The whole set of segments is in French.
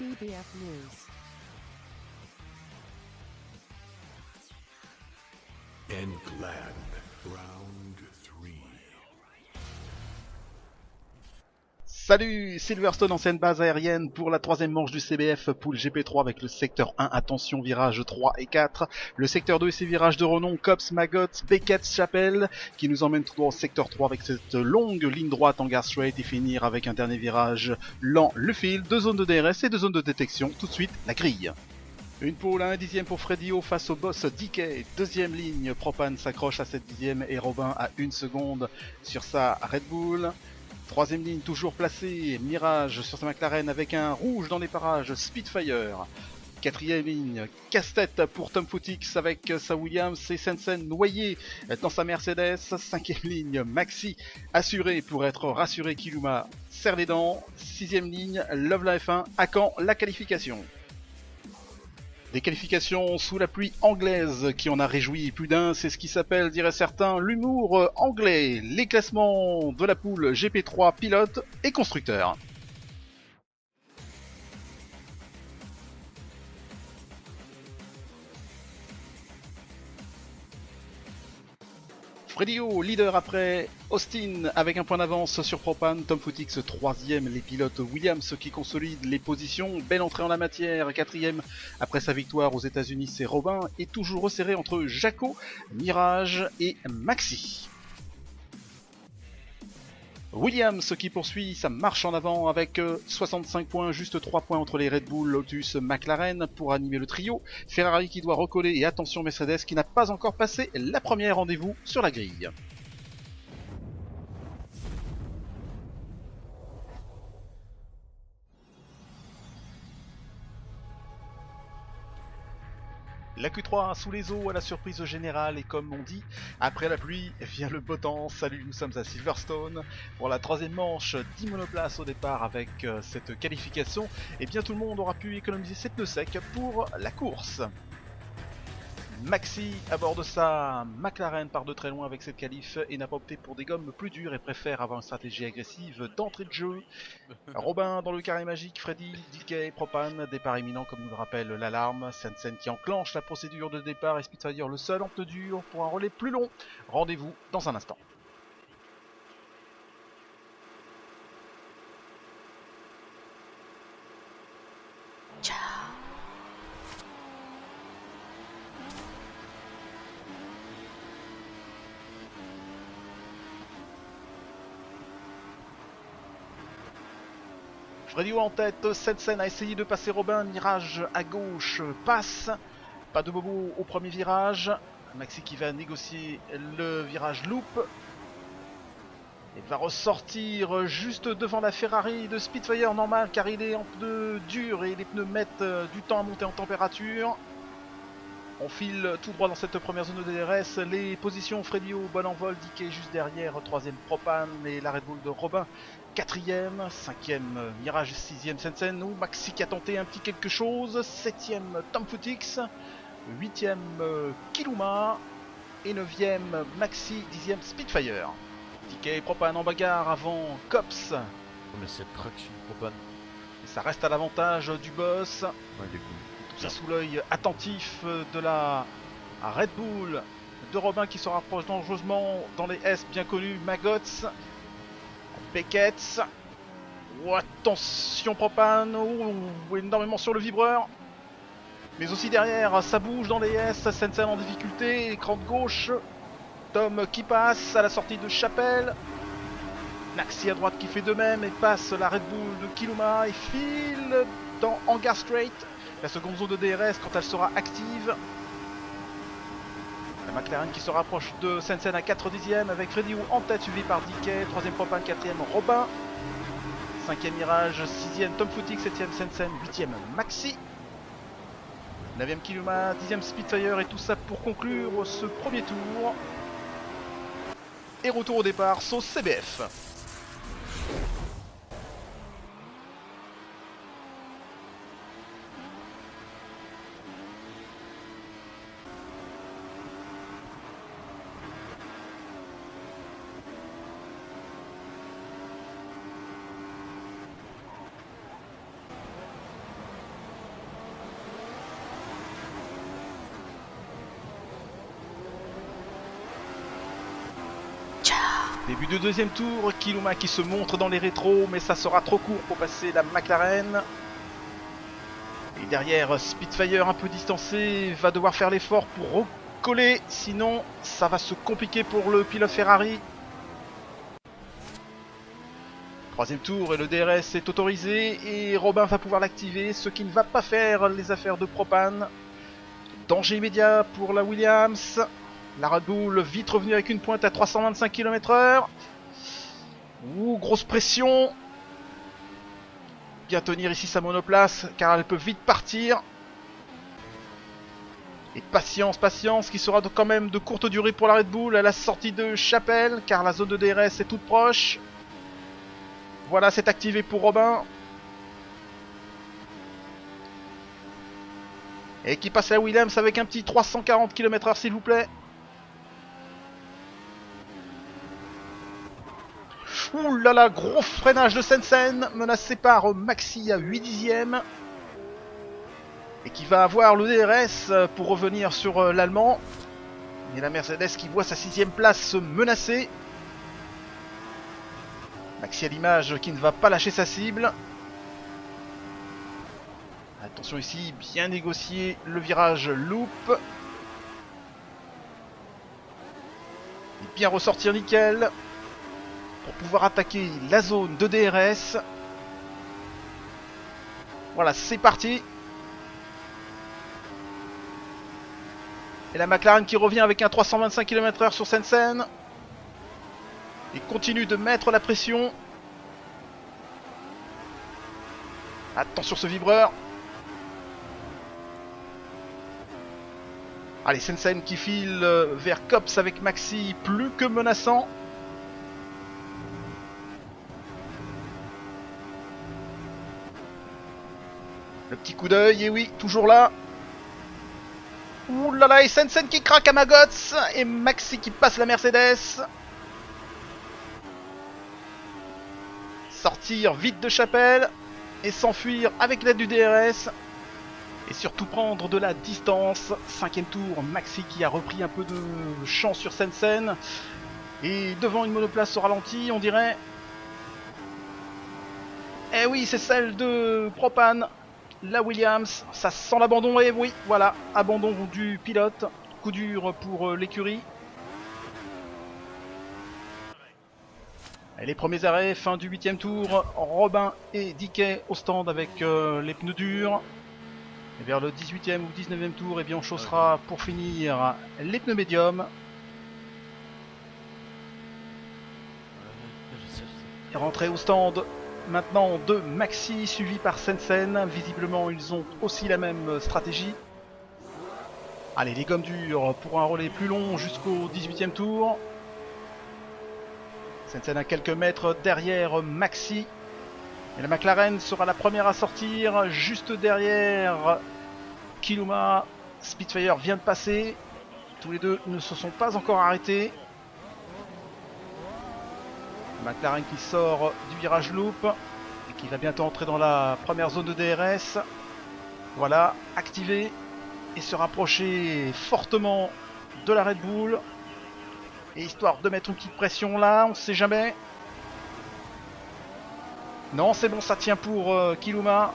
CBF News. Endland, round 3. Salut, Silverstone, ancienne base aérienne pour la troisième manche du CBF Pool GP3 avec le secteur 1, attention, virage 3 et 4. Le secteur 2 et ses virages de renom, Cops, Maggots, Beckett, Chapelle, qui nous emmène tout droit au secteur 3 avec cette longue ligne droite en gare straight et finir avec un dernier virage lent, le fil, 2 zones de DRS et 2 zones de détection. Tout de suite, la grille. Une pole à 1/10 pour Freddio face au boss DK. Deuxième ligne, Propane s'accroche à 7/10 et Robin à 1 seconde sur sa Red Bull. Troisième ligne toujours placée, Mirage sur sa McLaren avec un rouge dans les parages, Spitfire. Quatrième ligne, casse-tête pour Tom Footix avec sa Williams et Sensen noyé dans sa Mercedes. Cinquième ligne, Maxi assuré pour être rassuré, Kiluma serre les dents. Sixième ligne, Love la F1, à quand la qualification? Des qualifications sous la pluie anglaise qui en a réjoui plus d'un, c'est ce qui s'appelle, diraient certains, l'humour anglais. Les classements de la poule GP3 pilote et constructeur. Freddio, leader après Austin avec un point d'avance sur Propane, Tom Footix troisième, les pilotes Williams qui consolident les positions, belle entrée en la matière, quatrième après sa victoire aux États-Unis, c'est Robin, et toujours resserré entre Jaco, Mirage et Maxi. Williams qui poursuit sa marche en avant avec 65 points, juste 3 points entre les Red Bull, Lotus, McLaren pour animer le trio. Ferrari qui doit recoller et attention Mercedes qui n'a pas encore passé la première, rendez-vous sur la grille. La Q3 sous les eaux à la surprise générale et comme on dit, après la pluie vient le beau temps. Salut, nous sommes à Silverstone pour la troisième manche, 10 monoplaces au départ avec cette qualification. Et bien tout le monde aura pu économiser ses pneus secs pour la course. Maxi à bord de sa McLaren part de très loin avec cette qualif et n'a pas opté pour des gommes plus dures et préfère avoir une stratégie agressive d'entrée de jeu. Robin dans le carré magique, Freddy, DK, Propane, départ imminent comme nous le rappelle l'alarme, Sensen qui enclenche la procédure de départ et Spitfire le seul en pneu dur pour un relais plus long. Rendez-vous dans un instant. Freddy en tête, Sensen a essayé de passer Robin, Mirage à gauche, passe, pas de bobo au premier virage, Maxi qui va négocier le virage loop, et va ressortir juste devant la Ferrari de Spitfire normal car il est en pneu dur et les pneus mettent du temps à monter en température. On file tout droit dans cette première zone de DRS, les positions Freddy au bon envol, DK juste derrière, troisième Propane et la Red Bull de Robin, quatrième, cinquième Mirage, sixième Sensen, ou Maxi qui a tenté un petit quelque chose, septième Tom Footix, huitième Kiluma et neuvième Maxi, dixième Spitfire. DK et Propane en bagarre avant Cops. Mais cette traction Propane. Et ça reste à l'avantage du boss. Ouais, il est cool. Tout ça sous l'œil attentif de la Red Bull de Robin qui se rapproche dangereusement dans les S bien connus, Maggots, Beckett. Oh, attention Propane, énormément sur le vibreur. Mais aussi derrière, ça bouge dans les S, Sensen en difficulté, écran de gauche. Tom qui passe à la sortie de Chapelle. Maxi à droite qui fait de même et passe la Red Bull de Kiluma et file dans Hangar Straight. La seconde zone de DRS quand elle sera active. La McLaren qui se rapproche de Sensen à 4/10 avec Freddy en tête suivi par DK. Troisième Propane, quatrième Robin. Cinquième Mirage, sixième Tom Footix, septième Sensen, huitième Maxi. 9ème Kiluma, 10ème Spitfire et tout ça pour conclure ce premier tour. Et retour au départ, sauce CBF. Début de deuxième tour, Kiluma qui se montre dans les rétros, mais ça sera trop court pour passer la McLaren. Et derrière, Spitfire un peu distancé, va devoir faire l'effort pour recoller, sinon ça va se compliquer pour le pilote Ferrari. Troisième tour et le DRS est autorisé et Robin va pouvoir l'activer, ce qui ne va pas faire les affaires de Propane. Danger immédiat pour la Williams. La Red Bull vite revenue avec une pointe à 325 km/h. Ouh, grosse pression. Bien tenir ici sa monoplace car elle peut vite partir. Et patience, patience, qui sera quand même de courte durée pour la Red Bull à la sortie de Chapelle car la zone de DRS est toute proche. Voilà, c'est activé pour Robin. Et qui passe à Williams avec un petit 340 km/h s'il vous plaît. Ouh là là, gros freinage de Sensen, menacé par Maxi à 8 dixièmes. Et qui va avoir le DRS pour revenir sur l'Allemand. Et la Mercedes qui voit sa 6ème place menacée. Maxi à l'image qui ne va pas lâcher sa cible. Attention ici, bien négocié le virage loop. Et bien ressortir nickel. Pour pouvoir attaquer la zone de DRS. Voilà, c'est parti. Et la McLaren qui revient avec un 325 km/h sur Sensen. Et continue de mettre la pression. Attention ce vibreur. Allez, Sensen qui file vers Copse avec Maxi plus que menaçant. Le petit coup d'œil, et oui, toujours là. Ouh là là, et Sensen qui craque à Magots. Et Maxi qui passe la Mercedes. Sortir vite de Chapelle. Et s'enfuir avec l'aide du DRS. Et surtout prendre de la distance. 5ème tour, Maxi qui a repris un peu de champ sur Sensen. Et devant une monoplace au ralenti, on dirait. Eh oui, c'est celle de Propane. La Williams, ça sent l'abandon, et oui, voilà, abandon du pilote, coup dur pour l'écurie. Et les premiers arrêts, fin du 8ème tour, Robin et Dickey au stand avec les pneus durs. Et vers le 18ème ou 19ème tour, eh bien, on chaussera pour finir les pneus médiums. Et rentrer au stand maintenant de Maxi suivi par Sensen. Visiblement ils ont aussi la même stratégie. Allez, les gommes dures pour un relais plus long jusqu'au 18ème tour. Sensen à quelques mètres derrière Maxi. Et la McLaren sera la première à sortir juste derrière Kiluma. Spitfire vient de passer. Tous les deux ne se sont pas encore arrêtés. McLaren qui sort du virage loop et qui va bientôt entrer dans la première zone de DRS. Voilà, activé et se rapprocher fortement de la Red Bull. Et histoire de mettre une petite pression là, on sait jamais. Non, c'est bon, ça tient pour Kiluma.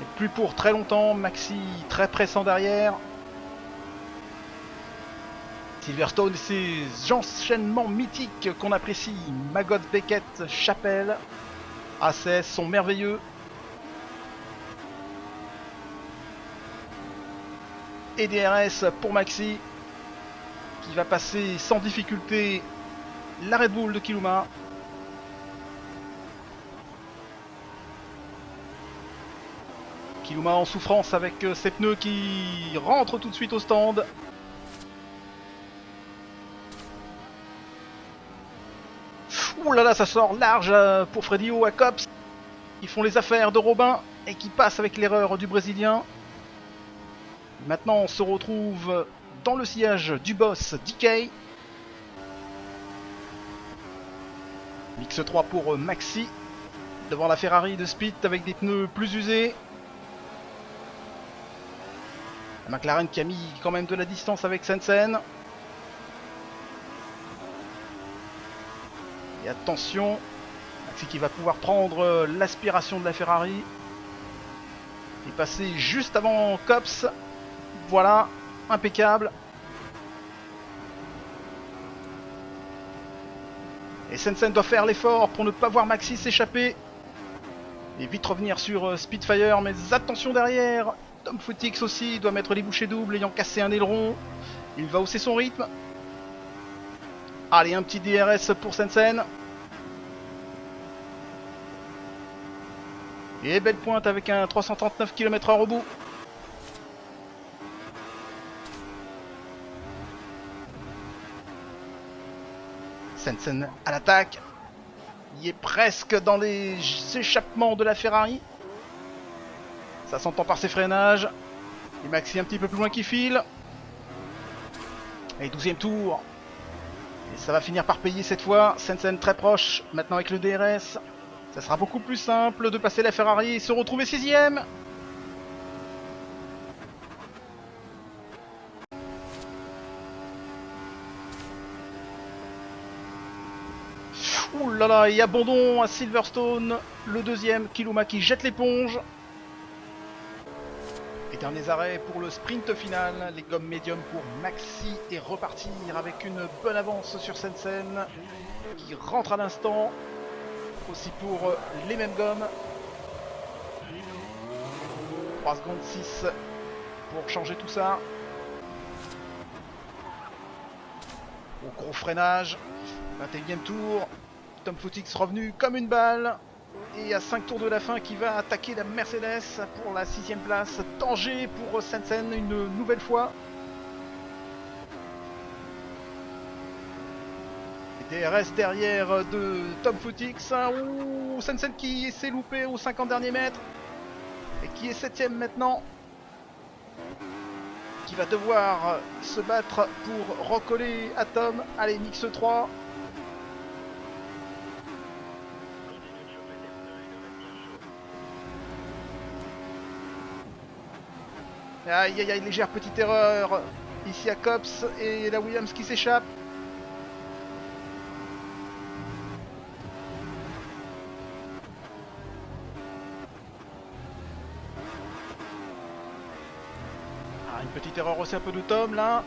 Et plus pour très longtemps, Maxi très pressant derrière. Silverstone et ses enchaînements mythiques qu'on apprécie. Magots, Beckett, Chapelle, ACS sont merveilleux. Et DRS pour Maxi, qui va passer sans difficulté la Red Bull de Kiluma. Kiluma en souffrance avec ses pneus qui rentrent tout de suite au stand. Ouh là là, ça sort large pour Fredio à Copse. Ils font les affaires de Robin et qui passent avec l'erreur du Brésilien. Maintenant, on se retrouve dans le sillage du boss DK. Mix 3 pour Maxi. Devant la Ferrari de Speed avec des pneus plus usés. La McLaren qui a mis quand même de la distance avec Sensen. attention, Maxi qui va pouvoir prendre l'aspiration de la Ferrari. Il est passé juste avant Cops. Voilà, impeccable. Et Sensen doit faire l'effort pour ne pas voir Maxi s'échapper. Et vite revenir sur Spitfire, mais attention derrière. Tom Footix aussi doit mettre les bouchées doubles, ayant cassé un aileron. Il va hausser son rythme. Allez, un petit DRS pour Sensen. Et belle pointe avec un 339 km/h au bout. Sensen à l'attaque. Il est presque dans les échappements de la Ferrari. Ça s'entend par ses freinages. Et Maxi un petit peu plus loin qui file. Et 12e tour. Et ça va finir par payer cette fois. Sensen très proche maintenant avec le DRS. Ça sera beaucoup plus simple de passer la Ferrari et se retrouver 6ème. Ouh là là, et abandon à Silverstone. Le deuxième, Kiluma qui jette l'éponge. Et derniers arrêts pour le sprint final. Les gommes médium pour Maxi et repartir avec une bonne avance sur Sensen qui rentre à l'instant. Aussi pour les mêmes gommes. 3 secondes 6 pour changer tout ça. Au gros freinage. 21e tour. Tom Footix revenu comme une balle. Et à 5 tours de la fin qui va attaquer la Mercedes pour la 6ème place. Danger pour Sensen une nouvelle fois. DRS derrière de Tom Footix. Ouh, Sensen qui s'est loupé aux 50 derniers mètres. Et qui est 7ème maintenant. Qui va devoir se battre pour recoller à Tom. Allez, Mix 3. Aïe aïe aïe, légère petite erreur ici à Cops et la Williams qui s'échappe. Une petite erreur aussi un peu de Tom là.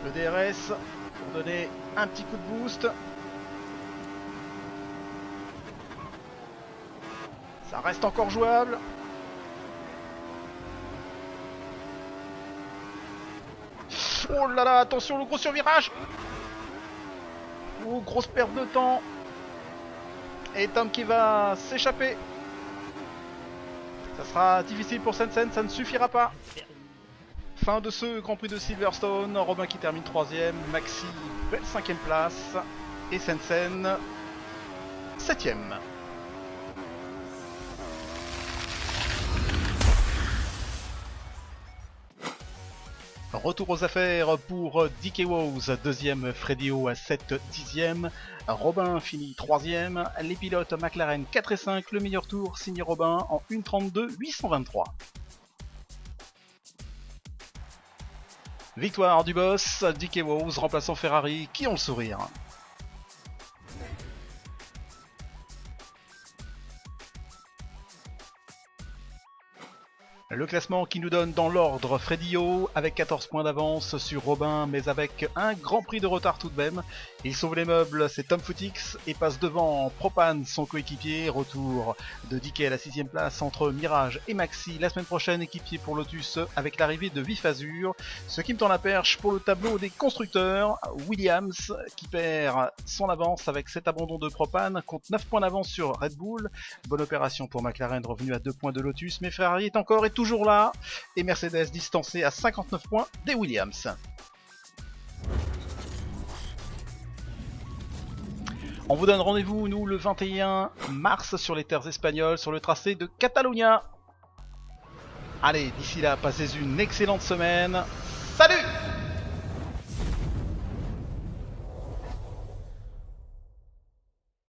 Le DRS pour donner un petit coup de boost. Ça reste encore jouable. Oh là là, attention le gros survirage. Oh, grosse perte de temps. Et Tom qui va s'échapper. Ça sera difficile pour Sensen, ça ne suffira pas. Fin de ce Grand Prix de Silverstone. Robin qui termine 3ème, Maxi belle 5ème place et Sensen 7ème. Retour aux affaires pour DK Wows, 2ème Fredio à 7/10ème, Robin finit 3ème, les pilotes McLaren 4 et 5, le meilleur tour signé Robin en 1:32.823. Victoire du boss, DK Wows remplaçant Ferrari qui ont le sourire. Le classement qui nous donne dans l'ordre Fredio avec 14 points d'avance sur Robin, mais avec un grand prix de retard tout de même. Il sauve les meubles, c'est Tom Footix et passe devant Propane, son coéquipier. Retour de DK à la 6ème place entre Mirage et Maxi. La semaine prochaine, équipier pour Lotus avec l'arrivée de Vif Azur. Ce qui me tend la perche pour le tableau des constructeurs. Williams qui perd son avance avec cet abandon de Propane, compte 9 points d'avance sur Red Bull. Bonne opération pour McLaren, revenu à 2 points de Lotus, mais Ferrari est encore et toujours là, et Mercedes distancé à 59 points des Williams. On vous donne rendez-vous, nous, le 21 mars sur les terres espagnoles, sur le tracé de Catalunya. Allez, d'ici là, passez une excellente semaine.